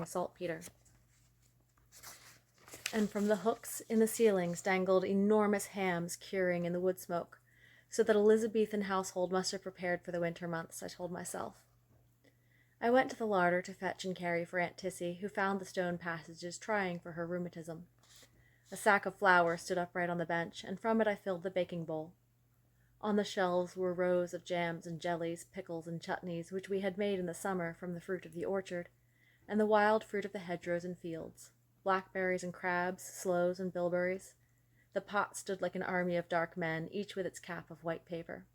saltpeter. And from the hooks in the ceilings dangled enormous hams curing in the wood smoke, so that Elizabethan household must have prepared for the winter months, I told myself. I went to the larder to fetch and carry for Aunt Tissy, who found the stone passages trying for her rheumatism. A sack of flour stood upright on the bench, and from it I filled the baking bowl. On the shelves were rows of jams and jellies, pickles and chutneys, which we had made in the summer from the fruit of the orchard, and the wild fruit of the hedgerows and fields, blackberries and crabs, sloes and bilberries. The pot stood like an army of dark men, each with its cap of white paper.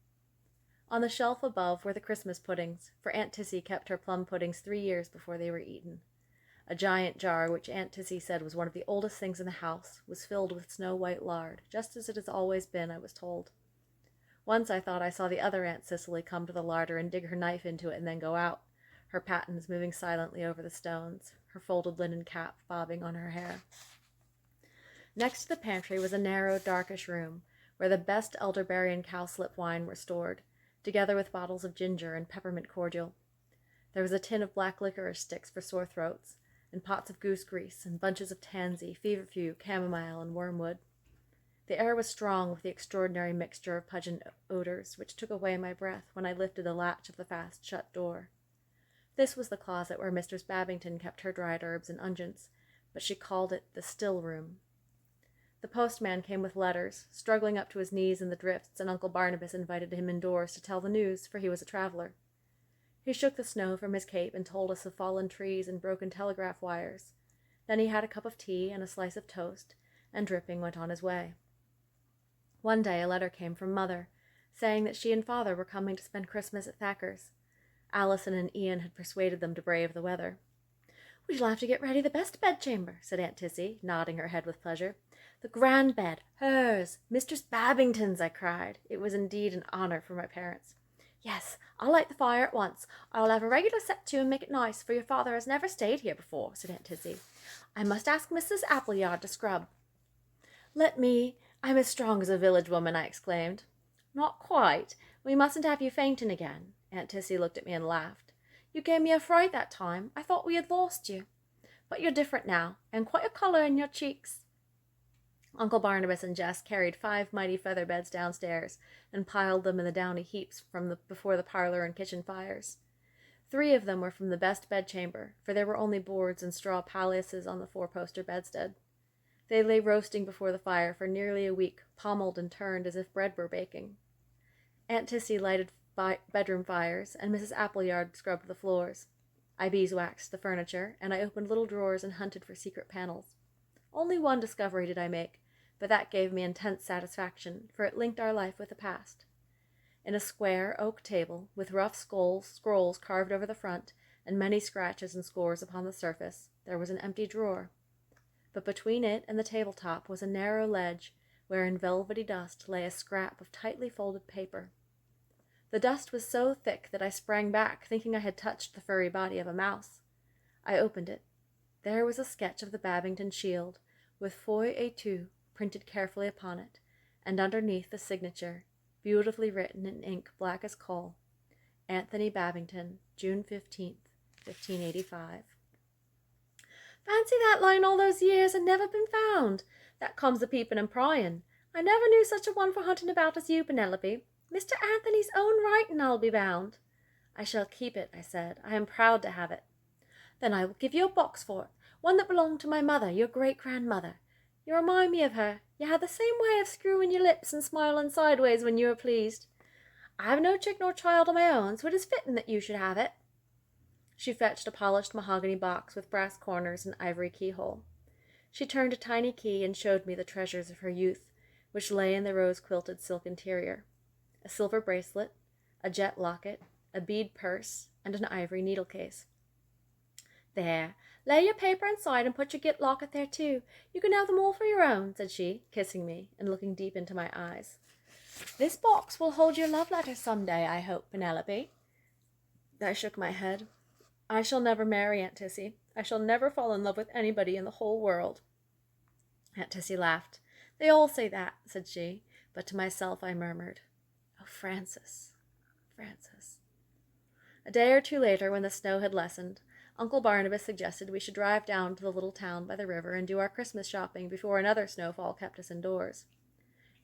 On the shelf above were the Christmas puddings, for Aunt Tissy kept her plum puddings 3 years before they were eaten. A giant jar, which Aunt Tissy said was one of the oldest things in the house, was filled with snow-white lard, just as it has always been, I was told. Once I thought I saw the other Aunt Cicely come to the larder and dig her knife into it and then go out, her pattens moving silently over the stones, her folded linen cap bobbing on her hair. Next to the pantry was a narrow, darkish room, where the best elderberry and cowslip wine were stored, together with bottles of ginger and peppermint cordial. There was a tin of black licorice sticks for sore throats, and pots of goose grease, and bunches of tansy, feverfew, chamomile, and wormwood. The air was strong with the extraordinary mixture of pungent odors, which took away my breath when I lifted the latch of the fast-shut door. This was the closet where Mistress Babington kept her dried herbs and unguents, but she called it the still room. The postman came with letters, struggling up to his knees in the drifts, and Uncle Barnabas invited him indoors to tell the news, for he was a traveler. He shook the snow from his cape and told us of fallen trees and broken telegraph wires. Then he had a cup of tea and a slice of toast, and dripping went on his way. One day a letter came from Mother, saying that she and Father were coming to spend Christmas at Thacker's. Alison and Ian had persuaded them to brave the weather. "We shall have to get ready the best bedchamber," said Aunt Tissy, nodding her head with pleasure. "The grand bed, hers, Mistress Babington's," I cried. It was indeed an honour for my parents. "Yes, I'll light the fire at once. I'll have a regular set to and make it nice, for your father has never stayed here before," said Aunt Tissy. "I must ask Mrs. Appleyard to scrub." "Let me. I'm as strong as a village woman," I exclaimed. "Not quite. We mustn't have you fainting again." Aunt Tissy looked at me and laughed. "You gave me a fright that time. I thought we had lost you. But you're different now, and quite a colour in your cheeks." Uncle Barnabas and Jess carried 5 mighty feather beds downstairs and piled them in the downy heaps before the parlour and kitchen fires. 3 of them were from the best bedchamber, for there were only boards and straw palliaces on the 4-poster bedstead. They lay roasting before the fire for nearly a week, pommelled and turned as if bread were baking. Aunt Tissy lighted bedroom fires, and Mrs. Appleyard scrubbed the floors. I beeswaxed the furniture, and I opened little drawers and hunted for secret panels. Only one discovery did I make, but that gave me intense satisfaction, for it linked our life with the past. In a square oak table, with rough scrolls carved over the front, and many scratches and scores upon the surface, there was an empty drawer. But between it and the tabletop was a narrow ledge, where in velvety dust lay a scrap of tightly folded paper. The dust was so thick that I sprang back, thinking I had touched the furry body of a mouse. I opened it. There was a sketch of the Babington shield, with "Foy et tu" printed carefully upon it, and underneath the signature, beautifully written in ink black as coal, "Anthony Babington, June 15th, 1585. "Fancy that lying all those years and never been found! That comes of peeping and prying. I never knew such a one for hunting about as you, Penelope. Mr. Anthony's own writing, I'll be bound." "I shall keep it," I said. "I am proud to have it." "Then I will give you a box for it, one that belonged to my mother, your great-grandmother. You remind me of her. You had the same way of screwing your lips and smiling sideways when you were pleased. I have no chick nor child of my own, so it is fitting that you should have it." She fetched a polished mahogany box with brass corners and ivory keyhole. She turned a tiny key and showed me the treasures of her youth, which lay in the rose-quilted silk interior. A silver bracelet, a jet locket, a bead purse, and an ivory needle case. "There, lay your paper inside and put your git locket there too. You can have them all for your own," said she, kissing me and looking deep into my eyes. "This box will hold your love letters some day, I hope, Penelope." I shook my head. "I shall never marry, Aunt Tissy. I shall never fall in love with anybody in the whole world." Aunt Tissy laughed. "They all say that," said she, but to myself I murmured, "Oh, Francis, Francis." A day or two later, when the snow had lessened, Uncle Barnabas suggested we should drive down to the little town by the river and do our Christmas shopping before another snowfall kept us indoors.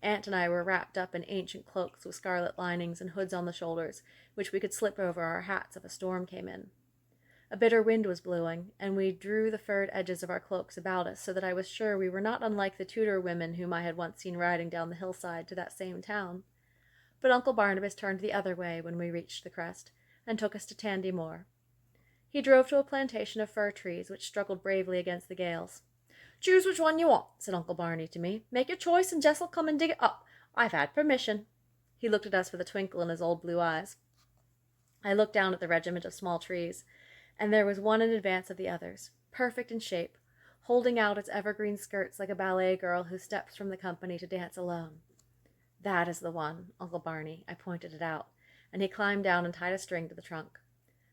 Aunt and I were wrapped up in ancient cloaks with scarlet linings and hoods on the shoulders, which we could slip over our hats if a storm came in. A bitter wind was blowing, and we drew the furred edges of our cloaks about us so that I was sure we were not unlike the Tudor women whom I had once seen riding down the hillside to that same town. But Uncle Barnabas turned the other way when we reached the crest, and took us to Tandy Moor. He drove to a plantation of fir trees which struggled bravely against the gales. "Choose which one you want," said Uncle Barney to me. "Make your choice, and Jess'll come and dig it up. I've had permission." He looked at us with a twinkle in his old blue eyes. I looked down at the regiment of small trees, and there was one in advance of the others, perfect in shape, holding out its evergreen skirts like a ballet girl who steps from the company to dance alone. "That is the one, Uncle Barney." I pointed it out, and he climbed down and tied a string to the trunk.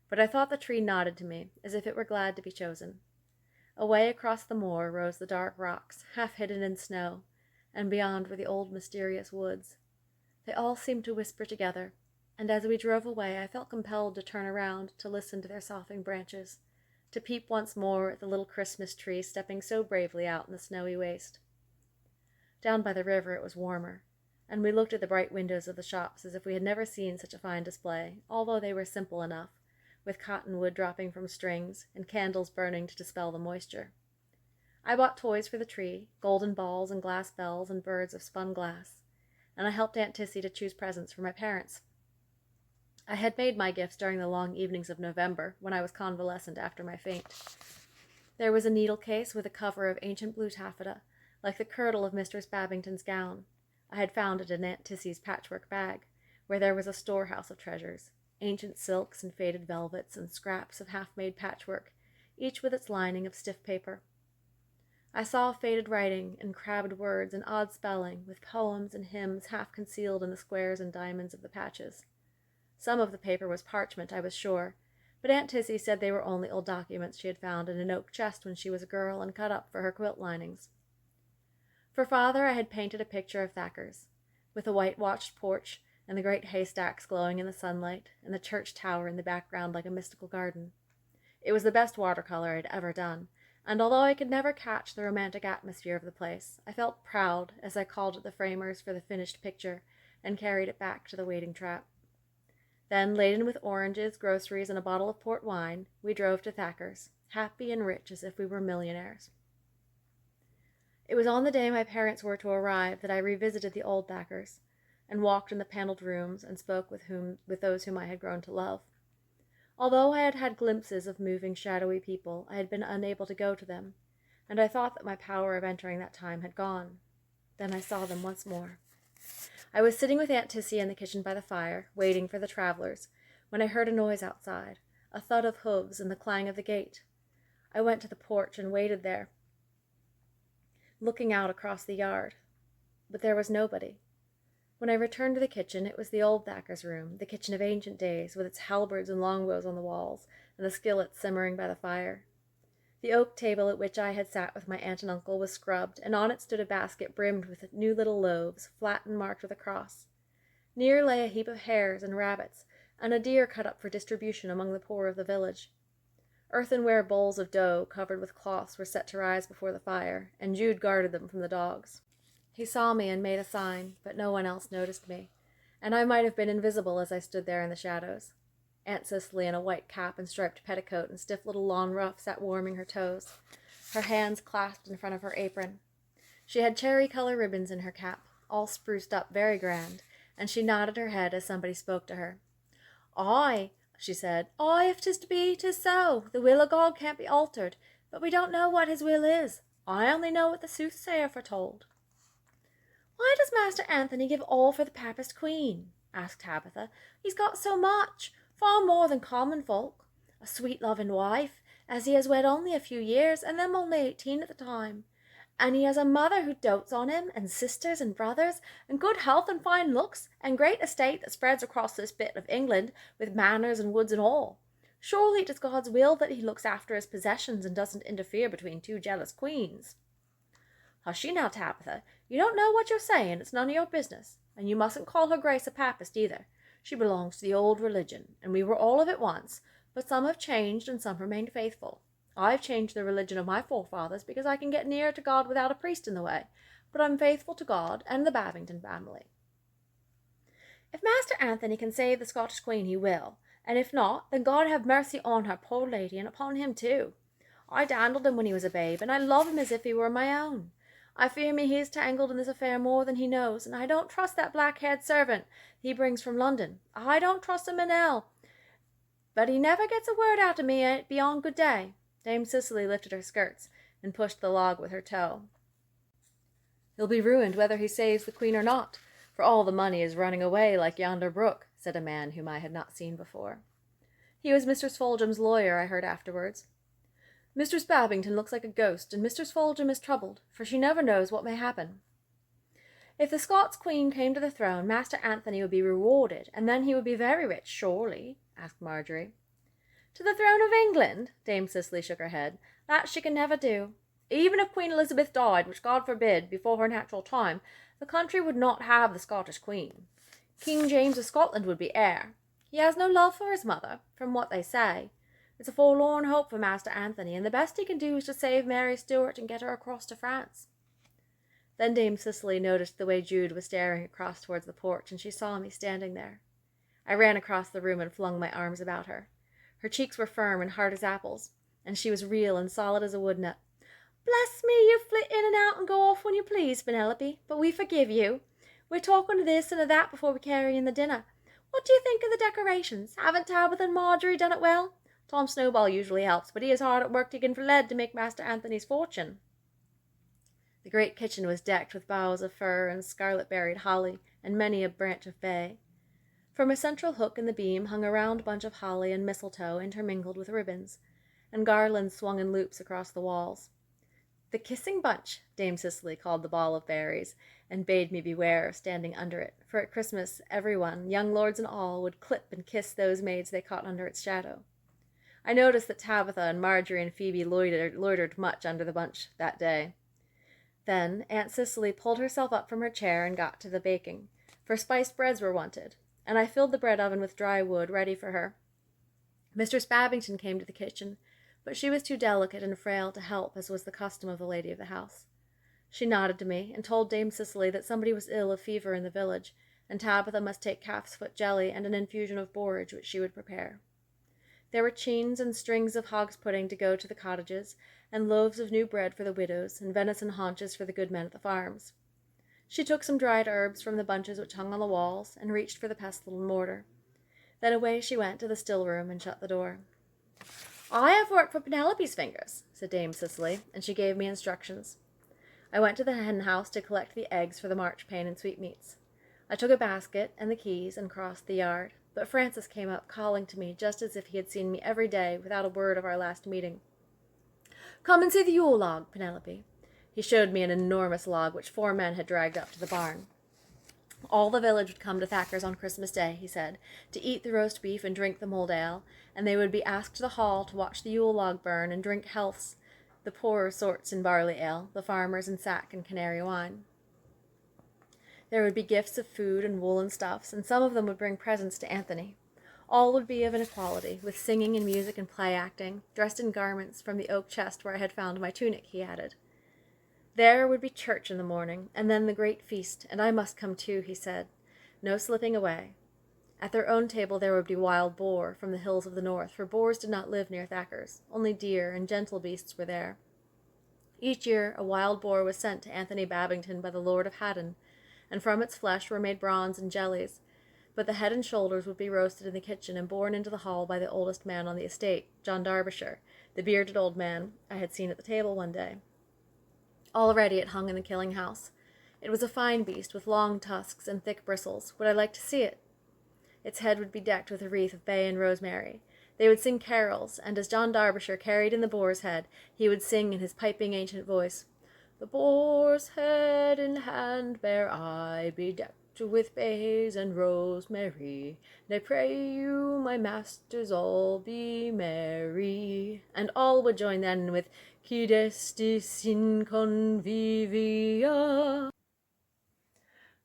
But I thought the tree nodded to me, as if it were glad to be chosen. Away across the moor rose the dark rocks, half hidden in snow, and beyond were the old mysterious woods. They all seemed to whisper together, and as we drove away I felt compelled to turn around to listen to their soughing branches, to peep once more at the little Christmas tree stepping so bravely out in the snowy waste. Down by the river it was warmer, and we looked at the bright windows of the shops as if we had never seen such a fine display, although they were simple enough, with cottonwood dropping from strings, and candles burning to dispel the moisture. I bought toys for the tree, golden balls and glass bells and birds of spun glass, and I helped Aunt Tissy to choose presents for my parents. I had made my gifts during the long evenings of November, when I was convalescent after my faint. There was a needle case with a cover of ancient blue taffeta, like the kirtle of Mistress Babington's gown. I had found it in Aunt Tissy's patchwork bag, where there was a storehouse of treasures. Ancient silks and faded velvets and scraps of half-made patchwork, each with its lining of stiff paper. I saw faded writing and crabbed words and odd spelling, with poems and hymns half concealed in the squares and diamonds of the patches. Some of the paper was parchment, I was sure, but Aunt Tissy said they were only old documents she had found in an oak chest when she was a girl and cut up for her quilt linings. For father I had painted a picture of Thacker's, with a whitewashed porch, and the great haystacks glowing in the sunlight, and the church tower in the background like a mystical garden. It was the best watercolor I had ever done, and although I could never catch the romantic atmosphere of the place, I felt proud as I called at the framers for the finished picture, and carried it back to the waiting trap. Then, laden with oranges, groceries, and a bottle of port wine, we drove to Thacker's, happy and rich as if we were millionaires. It was on the day my parents were to arrive that I revisited the old Thacker's, and walked in the paneled rooms and spoke with those whom I had grown to love. Although I had had glimpses of moving, shadowy people, I had been unable to go to them, and I thought that my power of entering that time had gone. Then I saw them once more. I was sitting with Aunt Tissy in the kitchen by the fire, waiting for the travelers, when I heard a noise outside, a thud of hooves and the clang of the gate. I went to the porch and waited there, looking out across the yard, but there was nobody. When I returned to the kitchen, it was the old Thacker's room, the kitchen of ancient days, with its halberds and longbows on the walls, and the skillets simmering by the fire. The oak table at which I had sat with my aunt and uncle was scrubbed, and on it stood a basket brimmed with new little loaves, flat and marked with a cross. Near lay a heap of hares and rabbits, and a deer cut up for distribution among the poor of the village. Earthenware bowls of dough covered with cloths were set to rise before the fire, and Jude guarded them from the dogs. He saw me and made a sign, but no one else noticed me, and I might have been invisible as I stood there in the shadows. Aunt Cicely, in a white cap and striped petticoat and stiff little lawn ruff, sat warming her toes, her hands clasped in front of her apron. She had cherry-color ribbons in her cap, all spruced up very grand, and she nodded her head as somebody spoke to her. "Aye," she said, "aye, if 'tis to be, 'tis so. The will of God can't be altered, but we don't know what his will is. I only know what the soothsayer foretold." "Why does Master Anthony give all for the Papist Queen?" asked Tabitha. "He's got so much, far more than common folk. A sweet loving wife, as he has wed only a few years, and them only 18 at the time. And he has a mother who dotes on him, and sisters and brothers, and good health and fine looks, and great estate that spreads across this bit of England, with manors and woods and all. Surely it is God's will that he looks after his possessions and doesn't interfere between two jealous queens." "Hushie now, Tabitha. You don't know what you're saying. It's none of your business. And you mustn't call her Grace a Papist either. She belongs to the old religion, and we were all of it once, but some have changed and some remained faithful. I've changed the religion of my forefathers because I can get nearer to God without a priest in the way, but I'm faithful to God and the Babington family. If Master Anthony can save the Scottish Queen, he will, and if not, then God have mercy on her, poor lady, and upon him too. I dandled him when he was a babe, and I love him as if he were my own. I fear me he is tangled in this affair more than he knows, and I don't trust that black-haired servant he brings from London. I don't trust him an ell, but he never gets a word out of me beyond good day. Dame Cicely lifted her skirts and pushed the log with her toe. He'll be ruined whether he saves the Queen or not, for all the money is running away like yonder brook, said a man whom I had not seen before. He was Mistress Foljam's lawyer, I heard afterwards. Mistress Babington looks like a ghost, and Mistress Foljam is troubled, for she never knows what may happen. If the Scots Queen came to the throne, Master Anthony would be rewarded, and then he would be very rich, surely, asked Marjorie. To the throne of England? Dame Cicely shook her head. That she can never do. Even if Queen Elizabeth died, which God forbid, before her natural time, the country would not have the Scottish Queen. King James of Scotland would be heir. He has no love for his mother, from what they say. It's a forlorn hope for Master Anthony, and the best he can do is to save Mary Stuart and get her across to France. Then Dame Cicely noticed the way Jude was staring across towards the porch, and she saw me standing there. I ran across the room and flung my arms about her. Her cheeks were firm and hard as apples, and she was real and solid as a wood nut. Bless me, you flit in and out and go off when you please, Penelope, but we forgive you. We're talking of this and of that before we carry in the dinner. What do you think of the decorations? Haven't Tabitha and Marjorie done it well? Tom Snowball usually helps, but he is hard at work digging for lead to make Master Anthony's fortune. The great kitchen was decked with boughs of fir and scarlet-berried holly, and many a branch of bay. From a central hook in the beam hung a round bunch of holly and mistletoe intermingled with ribbons, and garlands swung in loops across the walls. The kissing bunch, Dame Cicely called the ball of berries, and bade me beware of standing under it, for at Christmas everyone, young lords and all, would clip and kiss those maids they caught under its shadow. I noticed that Tabitha and Marjorie and Phoebe loitered much under the bunch that day. Then Aunt Cicely pulled herself up from her chair and got to the baking, for spiced breads were wanted, and I filled the bread oven with dry wood ready for her. Mistress Babington came to the kitchen, but she was too delicate and frail to help, as was the custom of the lady of the house. She nodded to me, and told Dame Cicely that somebody was ill of fever in the village, and Tabitha must take calf's foot jelly and an infusion of borage which she would prepare. There were cheens and strings of hog's pudding to go to the cottages, and loaves of new bread for the widows, and venison haunches for the good men at the farms. She took some dried herbs from the bunches which hung on the walls, and reached for the pestle and mortar. Then away she went to the still room and shut the door. I have work for Penelope's fingers, said Dame Cicely, and she gave me instructions. I went to the hen house to collect the eggs for the marchpane and sweetmeats. I took a basket and the keys and crossed the yard, but Francis came up, calling to me just as if he had seen me every day without a word of our last meeting. Come and see the Yule log, Penelope. He showed me an enormous log which 4 men had dragged up to the barn. All the village would come to Thacker's on Christmas Day, he said, to eat the roast beef and drink the mulled ale, and they would be asked to the hall to watch the Yule log burn and drink healths, the poorer sorts in barley ale, the farmers in sack and canary wine. There would be gifts of food and woolen stuffs, and some of them would bring presents to Anthony. All would be of an equality, with singing and music and play-acting, dressed in garments from the oak chest where I had found my tunic, he added. There would be church in the morning, and then the great feast, and I must come too, he said. No slipping away. At their own table there would be wild boar from the hills of the north, for boars did not live near Thacker's. Only deer and gentle beasts were there. Each year a wild boar was sent to Anthony Babington by the Lord of Haddon, and from its flesh were made brawns and jellies, but the head and shoulders would be roasted in the kitchen and borne into the hall by the oldest man on the estate, John Derbyshire, the bearded old man I had seen at the table one day. Already it hung in the killing house. It was a fine beast, with long tusks and thick bristles. Would I like to see it? Its head would be decked with a wreath of bay and rosemary. They would sing carols, and as John Derbyshire carried in the boar's head, he would sing in his piping ancient voice, The boar's head in hand bear I, bedecked with bays and rosemary, and I pray you, my masters, all be merry. And all would join then with Quid estis in convivia.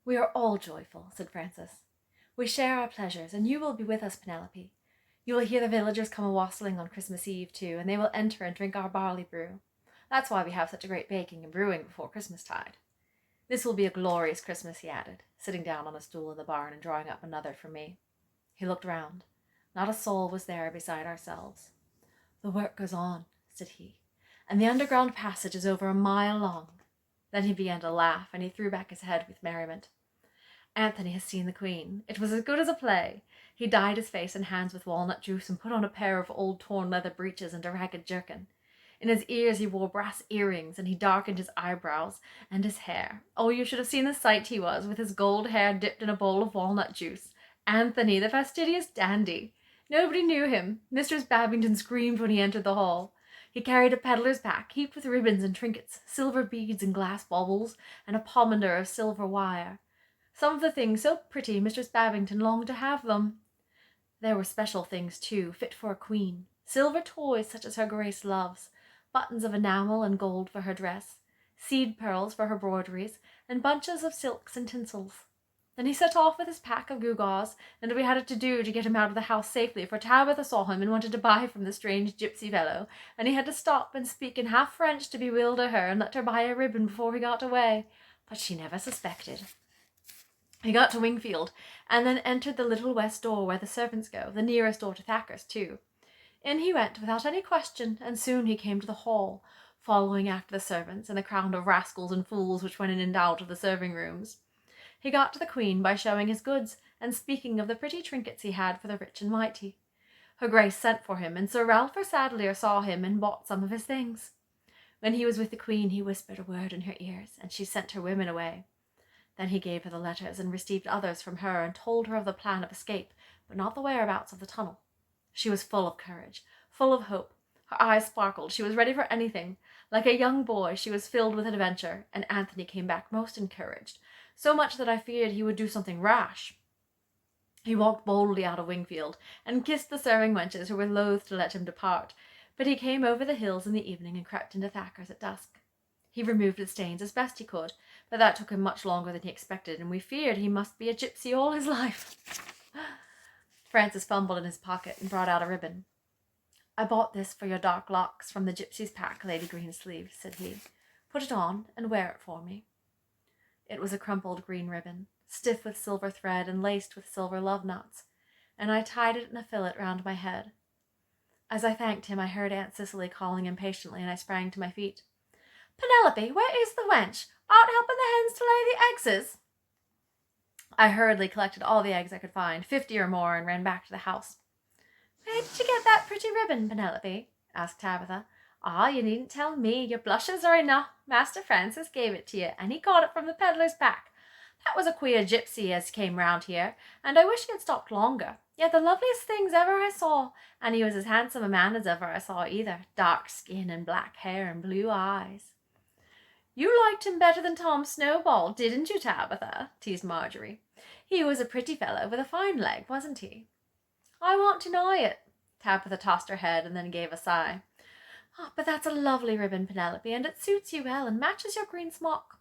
We are all joyful, said Francis. We share our pleasures, and you will be with us, Penelope. You will hear the villagers come a-wassailing on Christmas Eve too, and they will enter and drink our barley brew. That's why we have such a great baking and brewing before Christmas-tide. This will be a glorious Christmas," he added, sitting down on a stool in the barn and drawing up another for me. He looked round. Not a soul was there beside ourselves. "The work goes on," said he, "and the underground passage is over a mile long." Then he began to laugh, and he threw back his head with merriment. "Anthony has seen the Queen. It was as good as a play. He dyed his face and hands with walnut juice and put on a pair of old torn leather breeches and a ragged jerkin. In his ears he wore brass earrings, and he darkened his eyebrows and his hair. Oh, you should have seen the sight he was, with his gold hair dipped in a bowl of walnut juice. Anthony, the fastidious dandy. Nobody knew him. Mistress Babington screamed when he entered the hall. He carried a peddler's pack, heaped with ribbons and trinkets, silver beads and glass baubles, and a pomander of silver wire. Some of the things so pretty Mistress Babington longed to have them. There were special things, too, fit for a queen, silver toys such as her grace loves, buttons of enamel and gold for her dress, seed pearls for her broideries, and bunches of silks and tinsels. Then he set off with his pack of gewgaws, and we had it to do to get him out of the house safely, for Tabitha saw him and wanted to buy from the strange gipsy fellow, and he had to stop and speak in half French to bewilder her and let her buy a ribbon before he got away. But she never suspected. He got to Wingfield, and then entered the little west door where the servants go, the nearest door to Thacker's, too. In he went without any question, and soon he came to the hall, following after the servants and the crowd of rascals and fools which went in and out of the serving rooms. He got to the Queen by showing his goods, and speaking of the pretty trinkets he had for the rich and mighty. Her Grace sent for him, and Sir Ralph Sadleir saw him and bought some of his things. When he was with the Queen, he whispered a word in her ears, and she sent her women away. Then he gave her the letters, and received others from her, and told her of the plan of escape, but not the whereabouts of the tunnel. She was full of courage, full of hope. Her eyes sparkled. She was ready for anything. Like a young boy, she was filled with adventure, and Anthony came back most encouraged, so much that I feared he would do something rash. He walked boldly out of Wingfield, and kissed the serving wenches who were loath to let him depart, but he came over the hills in the evening and crept into Thacker's at dusk. He removed the stains as best he could, but that took him much longer than he expected, and we feared he must be a gypsy all his life. Francis fumbled in his pocket and brought out a ribbon. "I bought this for your dark locks from the gypsy's pack, Lady Greensleeve," said he. "Put it on and wear it for me." It was a crumpled green ribbon, stiff with silver thread and laced with silver love knots, and I tied it in a fillet round my head. As I thanked him, I heard Aunt Cicely calling impatiently, and I sprang to my feet. "Penelope, where is the wench? Art helping the hens to lay the eggses?" I hurriedly collected all the eggs I could find, 50 or more, and ran back to the house. "Where did you get that pretty ribbon, Penelope?" asked Tabitha. "Ah, you needn't tell me. Your blushes are enough. Master Francis gave it to you, and he got it from the peddler's pack. That was a queer gypsy as came round here, and I wish he had stopped longer. Yet the loveliest things ever I saw, and he was as handsome a man as ever I saw either. Dark skin and black hair and blue eyes." "You liked him better than Tom Snowball, didn't you, Tabitha?" teased Marjorie. "He was a pretty fellow with a fine leg, wasn't he?" "I won't deny it." Tabitha tossed her head and then gave a sigh. "Oh, but that's a lovely ribbon, Penelope, and it suits you well and matches your green smock."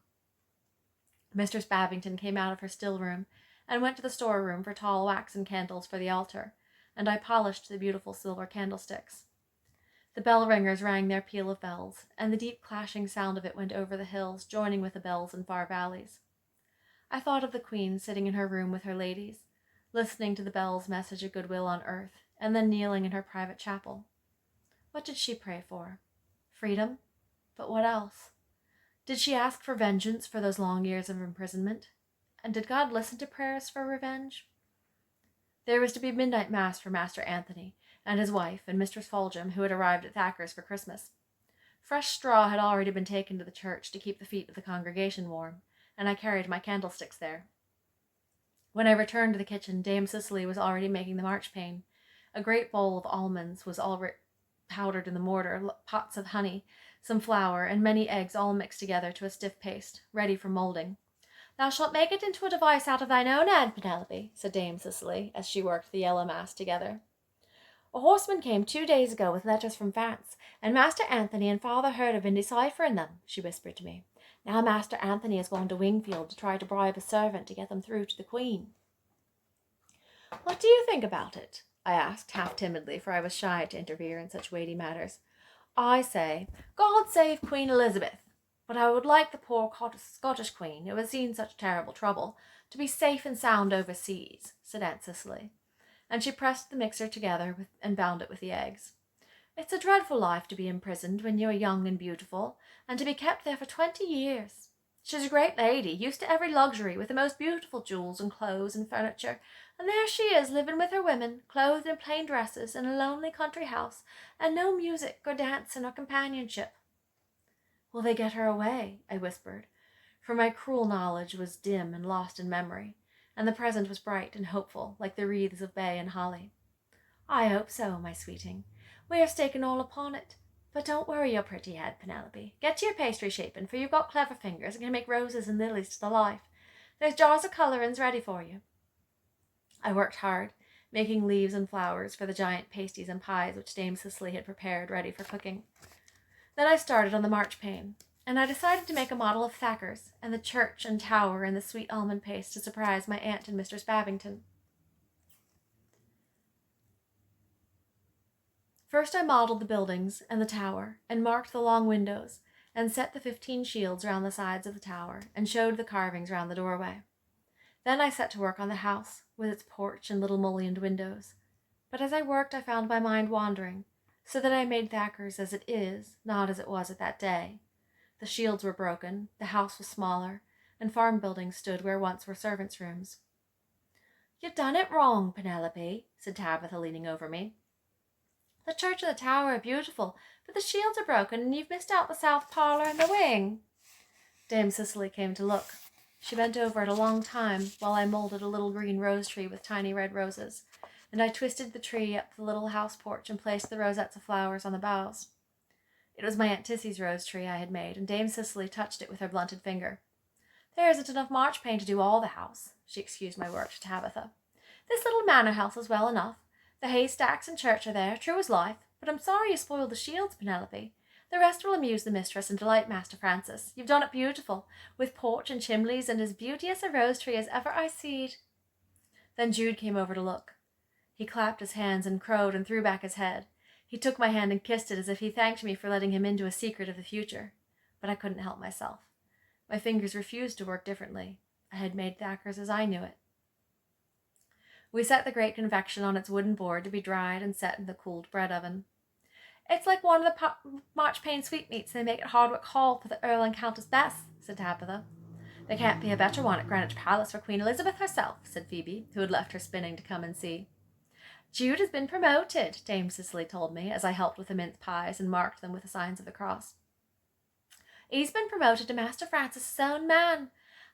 Mistress Babington came out of her still room and went to the storeroom for tall waxen candles for the altar, and I polished the beautiful silver candlesticks. The bell ringers rang their peal of bells, and the deep clashing sound of it went over the hills, joining with the bells in far valleys. I thought of the Queen sitting in her room with her ladies, listening to the bell's message of goodwill on earth, and then kneeling in her private chapel. What did she pray for? Freedom? But what else? Did she ask for vengeance for those long years of imprisonment? And did God listen to prayers for revenge? There was to be midnight mass for Master Anthony and his wife and Mistress Foljambe, who had arrived at Thacker's for Christmas. Fresh straw had already been taken to the church to keep the feet of the congregation warm, and I carried my candlesticks there. When I returned to the kitchen, Dame Cicely was already making the marchpane. A great bowl of almonds was already powdered in the mortar, pots of honey, some flour, and many eggs all mixed together to a stiff paste, ready for moulding. "Thou shalt make it into a device out of thine own head, Penelope," said Dame Cicely, as she worked the yellow mass together. "A horseman came 2 days ago with letters from France, and Master Anthony and Father Hurd have been deciphering them," she whispered to me. "Now Master Anthony has gone to Wingfield to try to bribe a servant to get them through to the Queen." "What do you think about it?" I asked, half timidly, for I was shy to interfere in such weighty matters. I say, God save Queen Elizabeth. But I would like the poor Scottish queen, who has seen such terrible trouble, to be safe and sound overseas, said Aunt Cicely, and she pressed the mixture together and bound it with the eggs. It's a dreadful life to be imprisoned when you are young and beautiful, and to be kept there for 20 years. She's a great lady, used to every luxury, with the most beautiful jewels and clothes and furniture, and there she is, living with her women, clothed in plain dresses, in a lonely country house, and no music or dancing or companionship. Will they get her away? I whispered, for my cruel knowledge was dim and lost in memory, and the present was bright and hopeful, like the wreaths of bay and holly. I hope so, my sweeting. We are staking all upon it. But don't worry your pretty head, Penelope. Get to your pastry shaping, for you've got clever fingers and can make roses and lilies to the life. There's jars of colourings ready for you. I worked hard, making leaves and flowers for the giant pasties and pies which Dame Cicely had prepared ready for cooking. Then I started on the marchpane, and I decided to make a model of Thacker's, and the church and tower and the sweet almond paste to surprise my aunt and Mistress Babington. First I modelled the buildings and the tower, and marked the long windows, and set the 15 shields round the sides of the tower, and showed the carvings round the doorway. Then I set to work on the house, with its porch and little mullioned windows. But as I worked I found my mind wandering, so that I made Thacker's as it is, not as it was at that day. The shields were broken, the house was smaller, and farm buildings stood where once were servants' rooms. You've done it wrong, Penelope, said Tabitha, leaning over me. The church and the tower are beautiful, but the shields are broken, and you've missed out the south parlour and the wing. Dame Cicely came to look. She bent over it a long time, while I moulded a little green rose tree with tiny red roses, and I twisted the tree up the little house porch and placed the rosettes of flowers on the boughs. It was my Aunt Tissy's rose tree I had made, and Dame Cicely touched it with her blunted finger. There isn't enough marchpane to do all the house, she excused my work to Tabitha. This little manor house is well enough. The haystacks and church are there, true as life, but I'm sorry you spoiled the shields, Penelope. The rest will amuse the mistress and delight Master Francis. You've done it beautiful, with porch and chimneys, and as beauteous a rose tree as ever I seed. Then Jude came over to look. He clapped his hands and crowed and threw back his head. He took my hand and kissed it as if he thanked me for letting him into a secret of the future. But I couldn't help myself. My fingers refused to work differently. I had made Thacker's as I knew it. We set the great confection on its wooden board to be dried and set in the cooled bread oven. It's like one of the marchpane sweetmeats they make at Hardwicke Hall for the Earl and Countess Bess, said Tabitha. There can't be a better one at Greenwich Palace for Queen Elizabeth herself, said Phoebe, who had left her spinning to come and see. Jude has been promoted, Dame Cicely told me, as I helped with the mince pies and marked them with the signs of the cross. He's been promoted to Master Francis's own man.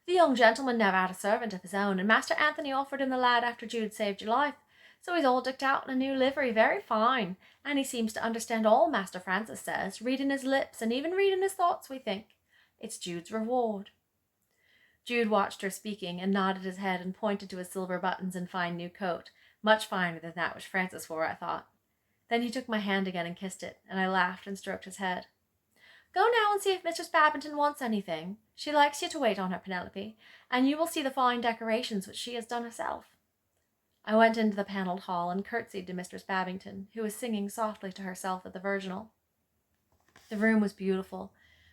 The young gentleman never had a servant of his own, and Master Anthony offered him the lad after Jude saved your life. So he's all decked out in a new livery, very fine, and he seems to understand all Master Francis says, reading his lips and even reading his thoughts, we think. It's Jude's reward. Jude watched her speaking and nodded his head and pointed to his silver buttons and fine new coat, much finer than that which Francis wore, I thought. Then he took my hand again and kissed it, and I laughed and stroked his head. Go now and see if Mistress Babington wants anything. She likes you to wait on her, Penelope, and you will see the fine decorations which she has done herself. I went into the panelled hall and curtsied to Mistress Babington, who was singing softly to herself at the virginal. The room was beautiful,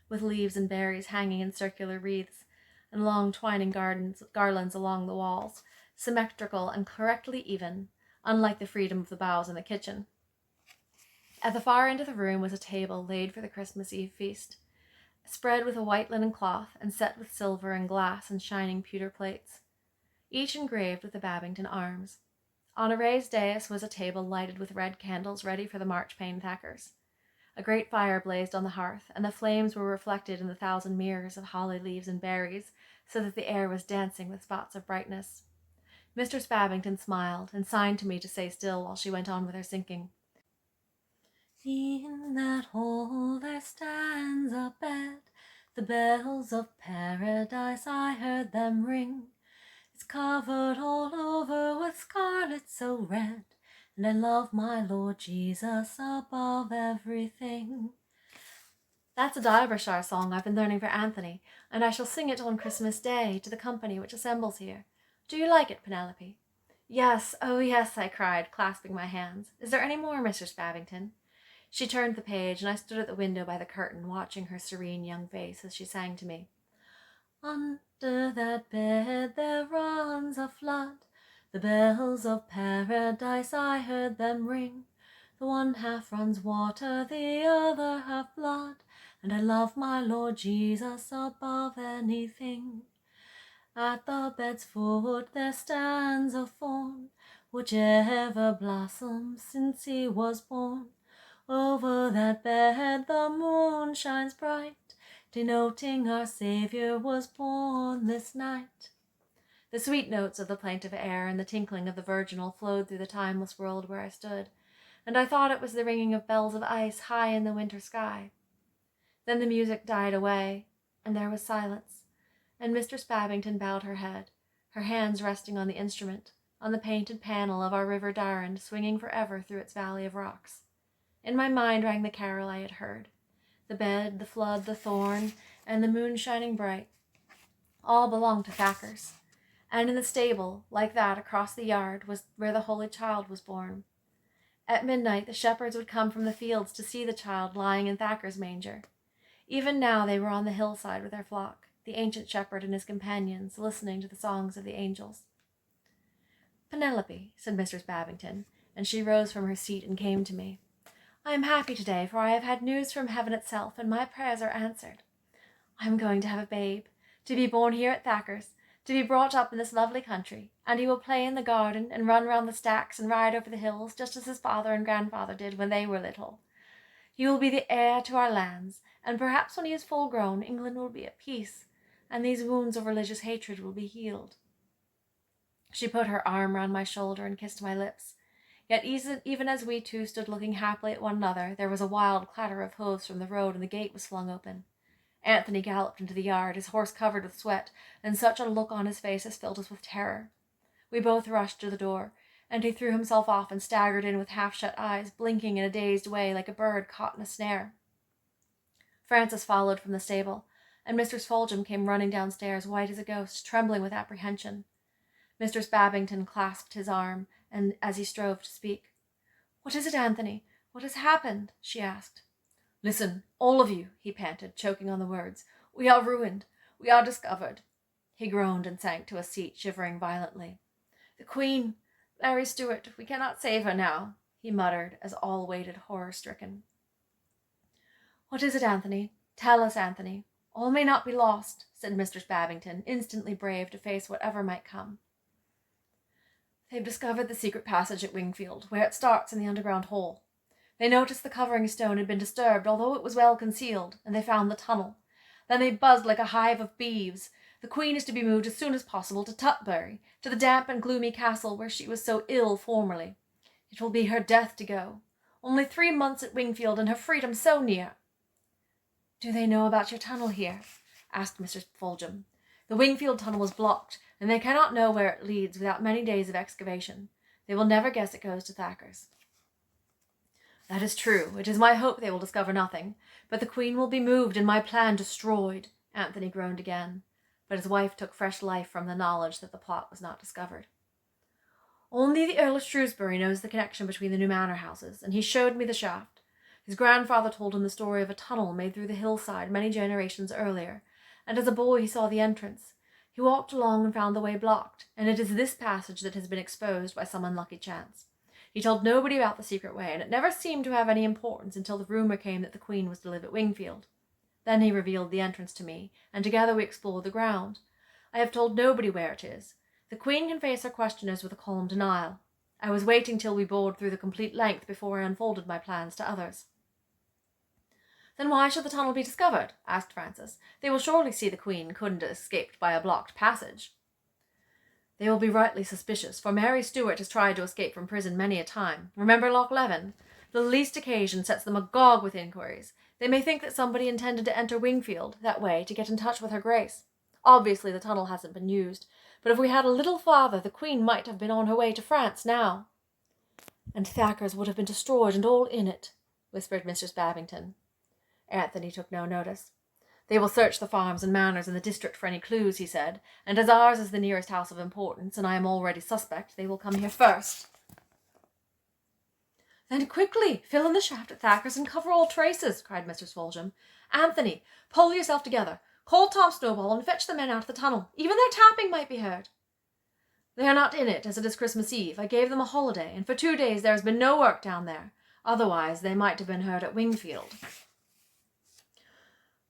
with leaves and berries hanging in circular wreaths, and long twining garlands along the walls, symmetrical and correctly even, unlike the freedom of the boughs in the kitchen. At the far end of the room was a table laid for the Christmas Eve feast, spread with a white linen cloth and set with silver and glass and shining pewter plates, each engraved with the Babington arms. On a raised dais was a table lighted with red candles ready for the marchpane Thackers. A great fire blazed on the hearth, and the flames were reflected in the 1,000 mirrors of holly leaves and berries, so that the air was dancing with spots of brightness. Mistress Babington smiled and signed to me to stay still while she went on with her singing. In that hall there stands a bed, the bells of paradise I heard them ring. It's covered all over with scarlet so red, and I love my Lord Jesus above everything. That's a Derbyshire song I've been learning for Anthony, and I shall sing it on Christmas Day to the company which assembles here. Do you like it, Penelope? Yes, oh yes, I cried, clasping my hands. Is there any more, Mistress Babington? She turned the page, and I stood at the window by the curtain, watching her serene young face as she sang to me. Under that bed there runs a flood. The bells of paradise I heard them ring. The one half runs water, the other half blood, and I love my Lord Jesus above anything. At the bed's foot there stands a thorn, which ever blossomed since he was born. Over that bed the moon shines bright, denoting our Saviour was born this night. The sweet notes of the plaintive air and the tinkling of the virginal flowed through the timeless world where I stood, and I thought it was the ringing of bells of ice high in the winter sky. Then the music died away, and there was silence, and Mistress Babington bowed her head, her hands resting on the instrument, on the painted panel of our river Darrand swinging forever through its valley of rocks. In my mind rang the carol I had heard. The bed, the flood, the thorn, and the moon shining bright, all belonged to Thacker's. And in the stable, like that across the yard, was where the Holy Child was born. At midnight the shepherds would come from the fields to see the child lying in Thacker's manger. Even now they were on the hillside with their flock, the ancient shepherd and his companions, listening to the songs of the angels. Penelope, said Mistress Babington, and she rose from her seat and came to me. I am happy today, for I have had news from heaven itself, and my prayers are answered. I am going to have a babe, to be born here at Thacker's, to be brought up in this lovely country, and he will play in the garden, and run round the stacks, and ride over the hills, just as his father and grandfather did when they were little. He will be the heir to our lands, and perhaps when he is full grown, England will be at peace, and these wounds of religious hatred will be healed. She put her arm round my shoulder and kissed my lips. Yet even as we two stood looking happily at one another, there was a wild clatter of hoofs from the road, and the gate was flung open. Anthony galloped into the yard, his horse covered with sweat, and such a look on his face as filled us with terror. We both rushed to the door, and he threw himself off and staggered in with half-shut eyes, blinking in a dazed way like a bird caught in a snare. Frances followed from the stable, and Mistress Foljambe came running downstairs, white as a ghost, trembling with apprehension. Mistress Babington clasped his arm, and as he strove to speak. "What is it, Anthony? What has happened?" she asked. "Listen, all of you," he panted, choking on the words. "We are ruined. We are discovered." He groaned and sank to a seat, shivering violently. "The Queen, Mary Stuart, we cannot save her now," he muttered, as all waited horror-stricken. "What is it, Anthony? Tell us, Anthony. All may not be lost," said Mistress Babington, instantly brave to face whatever might come. "They've discovered the secret passage at Wingfield, where it starts in the underground hole. They noticed the covering stone had been disturbed, although it was well concealed, and they found the tunnel. Then they buzzed like a hive of bees. The Queen is to be moved as soon as possible to Tutbury, to the damp and gloomy castle where she was so ill formerly. It will be her death to go. Only 3 months at Wingfield, and her freedom so near." "Do they know about your tunnel here?" asked Mrs. Foljambe. "The Wingfield tunnel was blocked, and they cannot know where it leads without many days of excavation. They will never guess it goes to Thacker's." "That is true. It is my hope they will discover nothing. But the Queen will be moved and my plan destroyed." Anthony groaned again, but his wife took fresh life from the knowledge that the plot was not discovered. "Only the Earl of Shrewsbury knows the connection between the new manor houses, and he showed me the shaft. His grandfather told him the story of a tunnel made through the hillside many generations earlier, and as a boy he saw the entrance. He walked along and found the way blocked, and it is this passage that has been exposed by some unlucky chance. He told nobody about the secret way, and it never seemed to have any importance until the rumor came that the Queen was to live at Wingfield. Then he revealed the entrance to me, and together we explored the ground. I have told nobody where it is. The Queen can face her questioners with a calm denial. I was waiting till we bored through the complete length before I unfolded my plans to others." "Then why should the tunnel be discovered?" asked Frances. "They will surely see the Queen couldn't have escaped by a blocked passage." "They will be rightly suspicious, for Mary Stuart has tried to escape from prison many a time. Remember Loch Leven? The least occasion sets them agog with inquiries. They may think that somebody intended to enter Wingfield that way to get in touch with her Grace. Obviously the tunnel hasn't been used, but if we had a little farther, the Queen might have been on her way to France now." "And Thacker's would have been destroyed and all in it," whispered Mistress Babington. Anthony took no notice. They will search the farms and manors in the district for any clues, he said, and as ours is the nearest house of importance, and I am already suspect, they will come here first. Then quickly, fill in the shaft at Thacker's and cover all traces, cried Mrs. Foljambe. Anthony, pull yourself together. Call Tom Snowball and fetch the men out of the tunnel. Even their tapping might be heard. They are not in it, as it is Christmas Eve. I gave them a holiday, and for 2 days there has been no work down there. Otherwise, they might have been heard at Wingfield.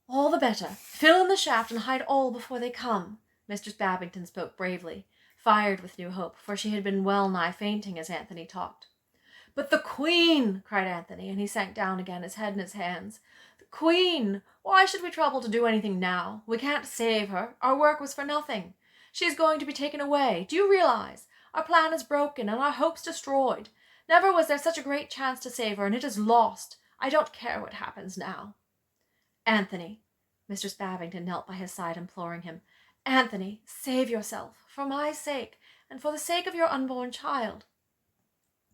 All the better. Fill in the shaft and hide all before they come. Mistress Babington spoke bravely, fired with new hope, for she had been well nigh fainting as Anthony talked. But the Queen, cried Anthony, and he sank down again, his head in his hands. The Queen! Why should we trouble to do anything now? We can't save her. Our work was for nothing. She is going to be taken away. Do you realize? Our plan is broken and our hopes destroyed. Never was there such a great chance to save her, and it is lost. I don't care what happens now. Anthony, Mistress Babington knelt by his side, imploring him. Anthony, save yourself, for my sake, and for the sake of your unborn child.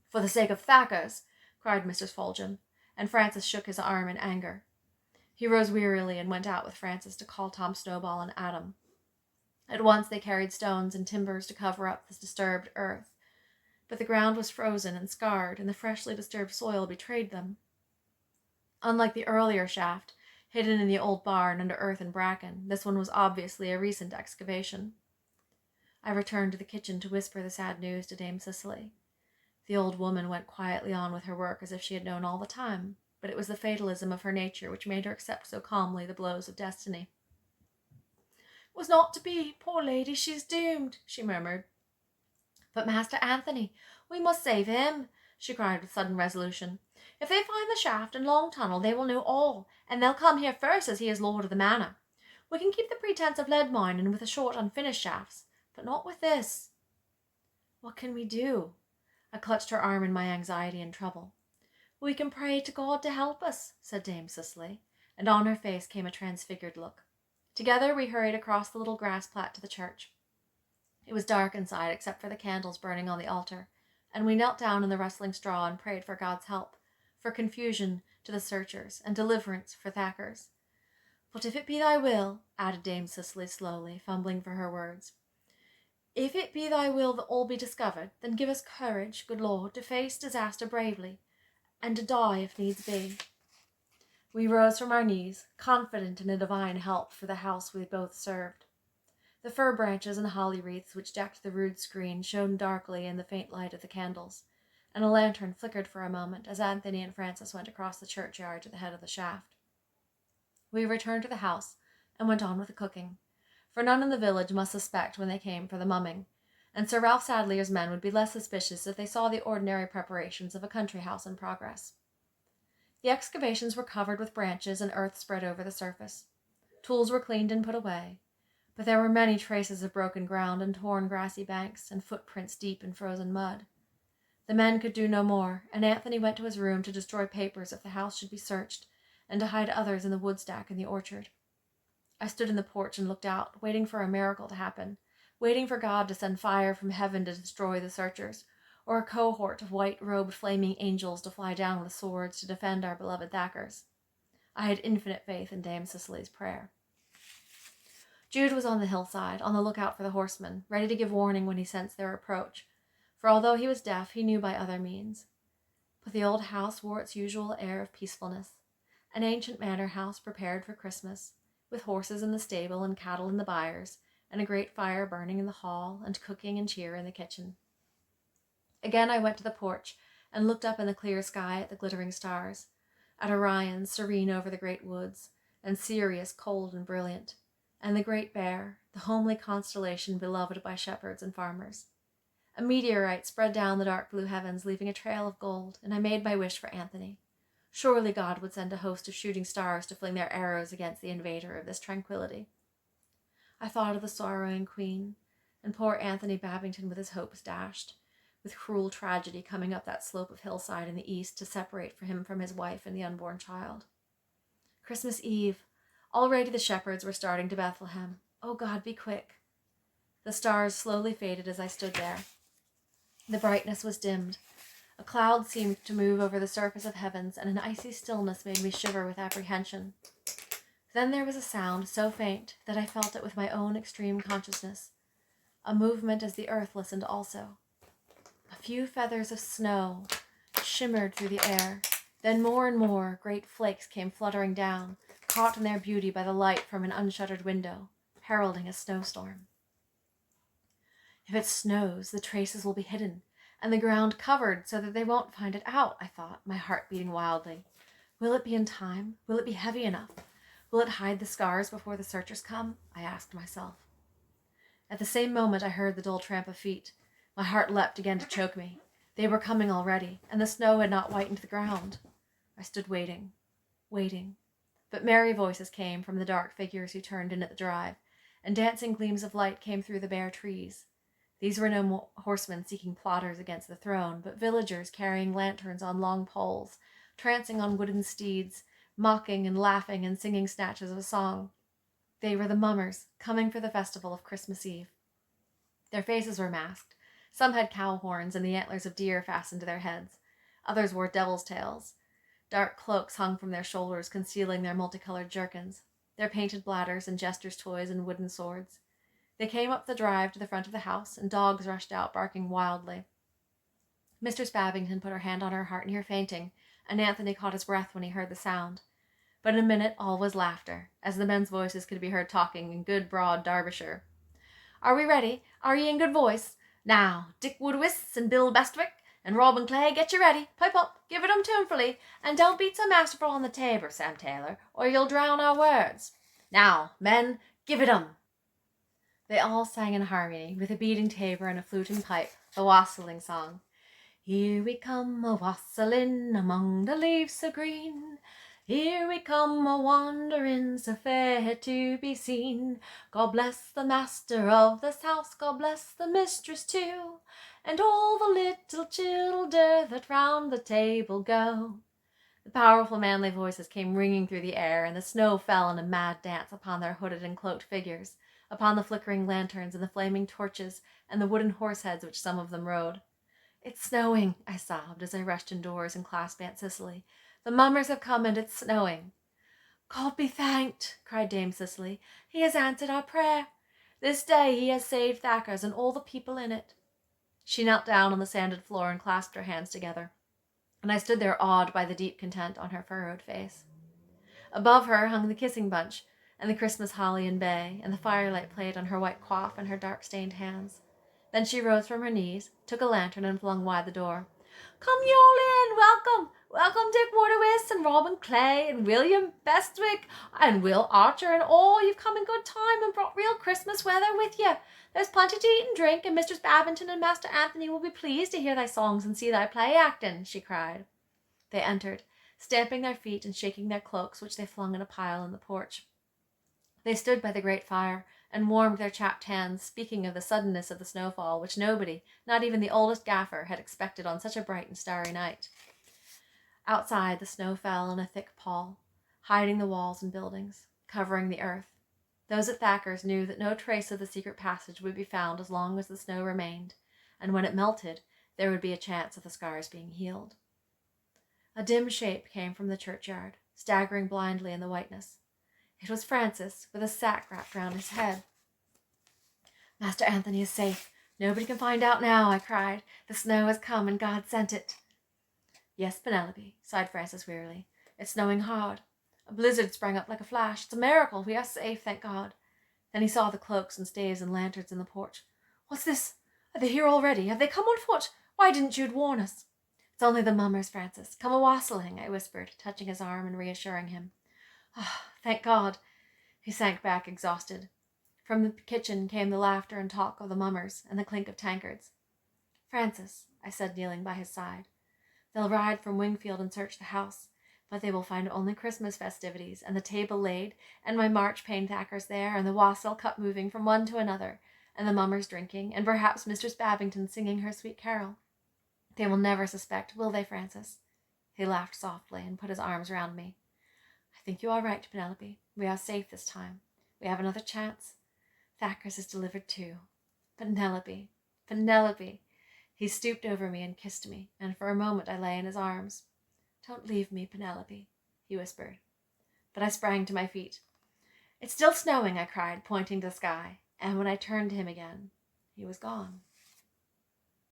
For the sake of Thacker's, cried Mrs. Foljambe, and Francis shook his arm in anger. He rose wearily and went out with Francis to call Tom Snowball and Adam. At once they carried stones and timbers to cover up the disturbed earth, but the ground was frozen and scarred, and the freshly disturbed soil betrayed them. Unlike the earlier shaft, hidden in the old barn under earth and bracken, this one was obviously a recent excavation. I returned to the kitchen to whisper the sad news to Dame Cicely. The old woman went quietly on with her work as if she had known all the time, but it was the fatalism of her nature which made her accept so calmly the blows of destiny. It was not to be, poor lady, she is doomed, she murmured. But Master Anthony, we must save him, she cried with sudden resolution. If they find the shaft and long tunnel, they will know all, and they'll come here first as he is lord of the manor. We can keep the pretence of lead mining with the short unfinished shafts, but not with this. What can we do? I clutched her arm in my anxiety and trouble. We can pray to God to help us, said Dame Cicely, and on her face came a transfigured look. Together we hurried across the little grass plat to the church. It was dark inside except for the candles burning on the altar, and we knelt down in the rustling straw and prayed for God's help, for confusion to the searchers, and deliverance for Thacker's. But if it be thy will, added Dame Cicely slowly, fumbling for her words, if it be thy will that all be discovered, then give us courage, good Lord, to face disaster bravely, and to die if needs be. We rose from our knees, confident in a divine help for the house we both served. The fir branches and holly wreaths which decked the rood screen shone darkly in the faint light of the candles, and a lantern flickered for a moment as Anthony and Francis went across the churchyard to the head of the shaft. We returned to the house and went on with the cooking, for none in the village must suspect when they came for the mumming, and Sir Ralph Sadleyer's men would be less suspicious if they saw the ordinary preparations of a country house in progress. The excavations were covered with branches and earth spread over the surface. Tools were cleaned and put away, but there were many traces of broken ground and torn grassy banks and footprints deep in frozen mud. The men could do no more, and Anthony went to his room to destroy papers if the house should be searched, and to hide others in the woodstack in the orchard. I stood in the porch and looked out, waiting for a miracle to happen, waiting for God to send fire from heaven to destroy the searchers, or a cohort of white-robed flaming angels to fly down with swords to defend our beloved Thacker's. I had infinite faith in Dame Cicely's prayer. Jude was on the hillside, on the lookout for the horsemen, ready to give warning when he sensed their approach, for although he was deaf, he knew by other means. But the old house wore its usual air of peacefulness, an ancient manor house prepared for Christmas, with horses in the stable and cattle in the byres, and a great fire burning in the hall, and cooking and cheer in the kitchen. Again I went to the porch, and looked up in the clear sky at the glittering stars, at Orion serene over the great woods, and Sirius cold and brilliant, and the Great Bear, the homely constellation beloved by shepherds and farmers. A meteorite spread down the dark blue heavens, leaving a trail of gold, and I made my wish for Anthony. Surely God would send a host of shooting stars to fling their arrows against the invader of this tranquility. I thought of the sorrowing queen, and poor Anthony Babington with his hopes dashed, with cruel tragedy coming up that slope of hillside in the east to separate him from his wife and the unborn child. Christmas Eve. Already the shepherds were starting to Bethlehem. Oh God, be quick. The stars slowly faded as I stood there. The brightness was dimmed. A cloud seemed to move over the surface of heavens, and an icy stillness made me shiver with apprehension. Then there was a sound so faint that I felt it with my own extreme consciousness, a movement as the earth listened also. A few feathers of snow shimmered through the air. Then more and more great flakes came fluttering down, caught in their beauty by the light from an unshuttered window, heralding a snowstorm. If it snows, the traces will be hidden, and the ground covered so that they won't find it out, I thought, my heart beating wildly. Will it be in time? Will it be heavy enough? Will it hide the scars before the searchers come? I asked myself. At the same moment I heard the dull tramp of feet. My heart leapt again to choke me. They were coming already, and the snow had not whitened the ground. I stood waiting, but merry voices came from the dark figures who turned in at the drive, and dancing gleams of light came through the bare trees. These were no horsemen seeking plotters against the throne, but villagers carrying lanterns on long poles, trancing on wooden steeds, mocking and laughing and singing snatches of a song. They were the mummers, coming for the festival of Christmas Eve. Their faces were masked. Some had cow horns and the antlers of deer fastened to their heads. Others wore devil's tails. Dark cloaks hung from their shoulders, concealing their multicolored jerkins, their painted bladders and jesters' toys and wooden swords. They came up the drive to the front of the house, and dogs rushed out, barking wildly. Mistress Babington put her hand on her heart near fainting, and Anthony caught his breath when he heard the sound. But in a minute all was laughter, as the men's voices could be heard talking in good broad Derbyshire. "Are we ready? Are ye in good voice? Now, Dick Woodwis and Bill Bestwick and Robin Clay, get you ready. Pipe up, give it 'em tunefully, and don't beat so masterful on the tabor, Sam Taylor, or you'll drown our words. Now, men, give it 'em." They all sang in harmony, with a beating tabor and a flute and pipe, the wassailing song. "Here we come a-wassailing among the leaves so green. Here we come a-wandering so fair to be seen. God bless the master of this house, God bless the mistress too, and all the little childer that round the table go." The powerful manly voices came ringing through the air, and the snow fell in a mad dance upon their hooded and cloaked figures, upon the flickering lanterns and the flaming torches and the wooden horse heads which some of them rode. "It's snowing," I sobbed as I rushed indoors and clasped Aunt Cicely. "The mummers have come, and it's snowing." "God be thanked," cried Dame Cicely. "He has answered our prayer. This day he has saved Thacker's and all the people in it." She knelt down on the sanded floor and clasped her hands together, and I stood there awed by the deep content on her furrowed face. Above her hung the kissing bunch, and the Christmas holly and bay, and the firelight played on her white coif and her dark-stained hands. Then she rose from her knees, took a lantern, and flung wide the door. "Come ye all in, welcome, welcome Dick Waterwis and Robin Clay and William Bestwick and Will Archer, and all you've come in good time and brought real Christmas weather with you. There's plenty to eat and drink, and Mistress Babington and Master Anthony will be pleased to hear thy songs and see thy play acting," she cried. They entered, stamping their feet and shaking their cloaks, which they flung in a pile in the porch. They stood by the great fire and warmed their chapped hands, speaking of the suddenness of the snowfall, which nobody, not even the oldest gaffer, had expected on such a bright and starry night. Outside, the snow fell in a thick pall, hiding the walls and buildings, covering the earth. Those at Thacker's knew that no trace of the secret passage would be found as long as the snow remained, and when it melted, there would be a chance of the scars being healed. A dim shape came from the churchyard, staggering blindly in the whiteness. It was Francis, with a sack wrapped round his head. "Master Anthony is safe. Nobody can find out now," I cried. "The snow has come, and God sent it." "Yes, Penelope," sighed Francis wearily. "It's snowing hard. A blizzard sprang up like a flash. It's a miracle. We are safe, thank God." Then he saw the cloaks and staves and lanterns in the porch. "What's this? Are they here already? Have they come on foot? Why didn't you warn us?" "It's only the mummers, Francis. Come a-wassailing," I whispered, touching his arm and reassuring him. "Ah, thank God." He sank back exhausted. From the kitchen came the laughter and talk of the mummers and the clink of tankards. "Francis," I said, kneeling by his side, "they'll ride from Wingfield and search the house, but they will find only Christmas festivities, and the table laid, and my marchpane Thacker's there, and the wassail cup moving from one to another, and the mummers drinking, and perhaps Mistress Babington singing her sweet carol. They will never suspect, will they, Francis?" He laughed softly and put his arms round me. "I think you are right, Penelope. We are safe this time. We have another chance. Thacker's is delivered too. Penelope, Penelope." He stooped over me and kissed me, and for a moment I lay in his arms. "Don't leave me, Penelope," he whispered. But I sprang to my feet. It's still snowing, I cried, pointing to the sky, and when I turned to him again, he was gone.